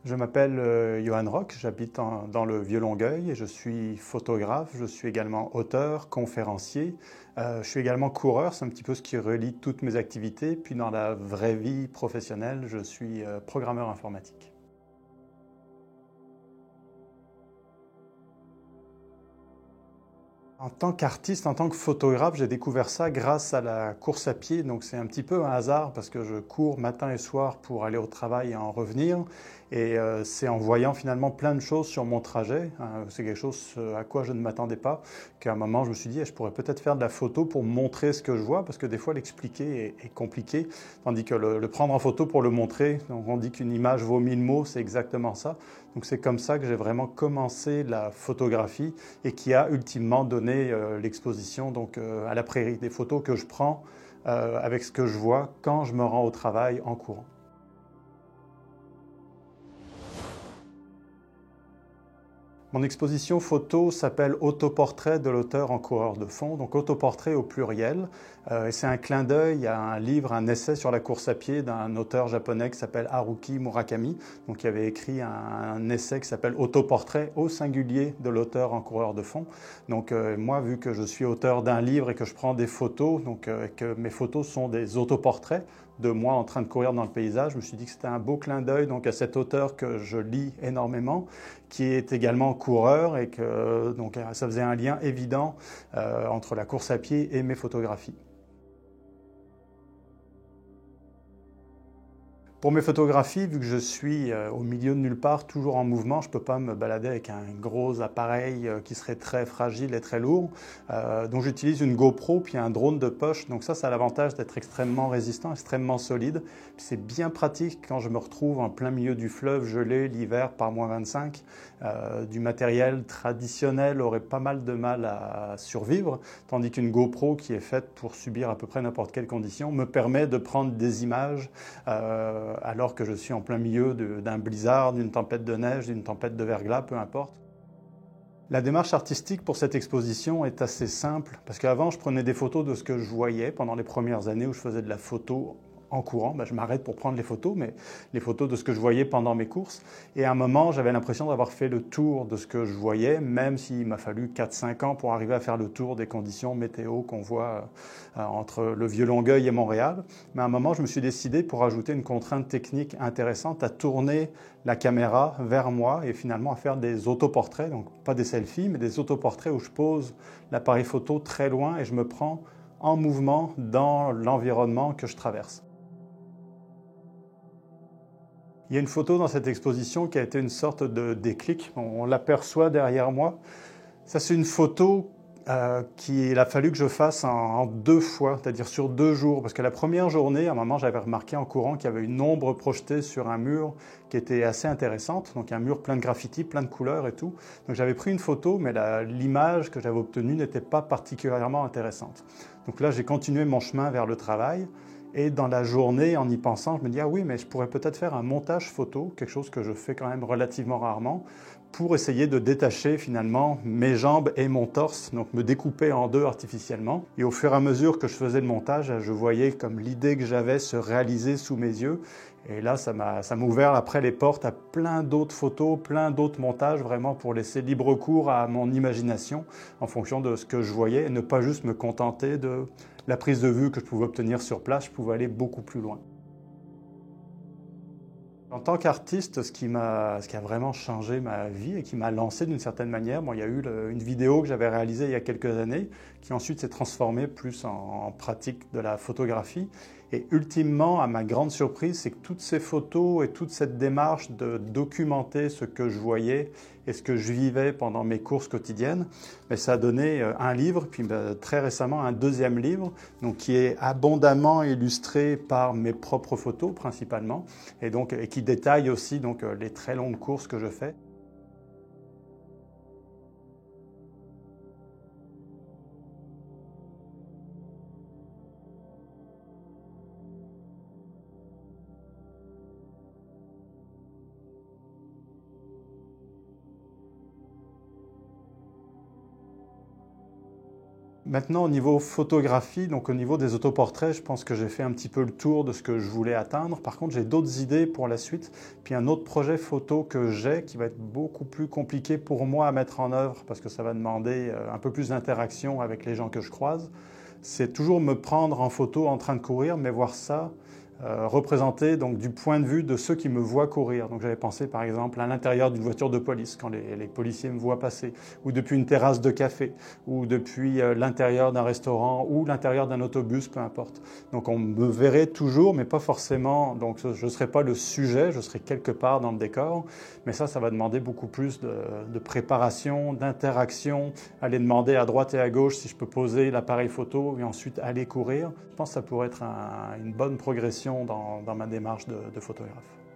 Je m'appelle Johan Rock, j'habite dans le Vieux-Longueuil et je suis photographe, je suis également auteur, conférencier, je suis également coureur, c'est un petit peu ce qui relie toutes mes activités, puis dans la vraie vie professionnelle, je suis programmeur informatique. En tant qu'artiste, en tant que photographe, j'ai découvert ça grâce à la course à pied. Donc c'est un petit peu un hasard parce que je cours matin et soir pour aller au travail et en revenir. Et c'est en voyant finalement plein de choses sur mon trajet, hein, c'est quelque chose à quoi je ne m'attendais pas, qu'à un moment je me suis dit, je pourrais peut-être faire de la photo pour montrer ce que je vois, parce que des fois l'expliquer est compliqué, tandis que le prendre en photo pour le montrer, donc on dit qu'une image vaut 1000 mots, c'est exactement ça. Donc c'est comme ça que j'ai vraiment commencé la photographie et qui a ultimement donné l'exposition donc, à la prairie, des photos que je prends avec ce que je vois quand je me rends au travail en courant. Mon exposition photo s'appelle Autoportrait de l'auteur en coureur de fond, donc autoportrait au pluriel. Et c'est un clin d'œil à un livre, un essai sur la course à pied d'un auteur japonais qui s'appelle Haruki Murakami, donc qui avait écrit un essai qui s'appelle Autoportrait au singulier de l'auteur en coureur de fond. Donc moi, vu que je suis auteur d'un livre et que je prends des photos, donc que mes photos sont des autoportraits de moi en train de courir dans le paysage, je me suis dit que c'était un beau clin d'œil donc à cet auteur que je lis énormément, qui est également coureur et que donc ça faisait un lien évident entre la course à pied et mes photographies. Pour mes photographies, vu que je suis au milieu de nulle part, toujours en mouvement, je ne peux pas me balader avec un gros appareil qui serait très fragile et très lourd. Donc j'utilise une GoPro puis un drone de poche. Donc ça a l'avantage d'être extrêmement résistant, extrêmement solide. C'est bien pratique quand je me retrouve en plein milieu du fleuve gelé l'hiver par -25. Du matériel traditionnel aurait pas mal de mal à survivre, tandis qu'une GoPro qui est faite pour subir à peu près n'importe quelle condition me permet de prendre des images alors que je suis en plein milieu d'un blizzard, d'une tempête de neige, d'une tempête de verglas, peu importe. La démarche artistique pour cette exposition est assez simple, parce qu'avant je prenais des photos de ce que je voyais pendant les premières années où je faisais de la photo en courant. Je m'arrête pour prendre les photos, mais les photos de ce que je voyais pendant mes courses. Et à un moment, j'avais l'impression d'avoir fait le tour de ce que je voyais, même s'il m'a fallu 4-5 ans pour arriver à faire le tour des conditions météo qu'on voit entre le Vieux-Longueuil et Montréal. Mais à un moment, je me suis décidé pour ajouter une contrainte technique intéressante à tourner la caméra vers moi et finalement à faire des autoportraits, donc pas des selfies, mais des autoportraits où je pose l'appareil photo très loin et je me prends en mouvement dans l'environnement que je traverse. Il y a une photo dans cette exposition qui a été une sorte de déclic. On l'aperçoit derrière moi. Ça, c'est une photo qu'il a fallu que je fasse en 2 fois, c'est-à-dire sur 2 jours. Parce que la première journée, à un moment, j'avais remarqué en courant qu'il y avait une ombre projetée sur un mur qui était assez intéressante. Donc un mur plein de graffitis, plein de couleurs et tout. Donc j'avais pris une photo, mais l'image que j'avais obtenue n'était pas particulièrement intéressante. Donc là, j'ai continué mon chemin vers le travail. Et dans la journée, en y pensant, je me dis, ah oui, mais je pourrais peut-être faire un montage photo, quelque chose que je fais quand même relativement rarement, pour essayer de détacher finalement mes jambes et mon torse, donc me découper en deux artificiellement. Et au fur et à mesure que je faisais le montage, je voyais comme l'idée que j'avais se réaliser sous mes yeux. Et là, ça m'a ouvert après les portes à plein d'autres photos, plein d'autres montages, vraiment pour laisser libre cours à mon imagination en fonction de ce que je voyais et ne pas juste me contenter de la prise de vue que je pouvais obtenir sur place, je pouvais aller beaucoup plus loin. En tant qu'artiste, ce qui a vraiment changé ma vie et qui m'a lancé d'une certaine manière, il y a eu une vidéo que j'avais réalisée il y a quelques années qui ensuite s'est transformée plus en pratique de la photographie. Et ultimement, à ma grande surprise, c'est que toutes ces photos et toute cette démarche de documenter ce que je voyais et ce que je vivais pendant mes courses quotidiennes, ça a donné un livre, puis très récemment un deuxième livre, donc qui est abondamment illustré par mes propres photos principalement, et qui détaille aussi donc, les très longues courses que je fais. Maintenant, au niveau photographie, donc au niveau des autoportraits, je pense que j'ai fait un petit peu le tour de ce que je voulais atteindre. Par contre, j'ai d'autres idées pour la suite. Puis un autre projet photo que j'ai qui va être beaucoup plus compliqué pour moi à mettre en œuvre parce que ça va demander un peu plus d'interaction avec les gens que je croise. C'est toujours me prendre en photo en train de courir, mais voir ça représenté donc du point de vue de ceux qui me voient courir. Donc j'avais pensé par exemple à l'intérieur d'une voiture de police quand les policiers me voient passer, ou depuis une terrasse de café, ou depuis l'intérieur d'un restaurant, ou l'intérieur d'un autobus, peu importe. Donc on me verrait toujours, mais pas forcément, donc je ne serais pas le sujet, je serais quelque part dans le décor, mais ça va demander beaucoup plus de préparation, d'interaction, aller demander à droite et à gauche si je peux poser l'appareil photo et ensuite aller courir. Je pense que ça pourrait être une bonne progression dans ma démarche de photographe.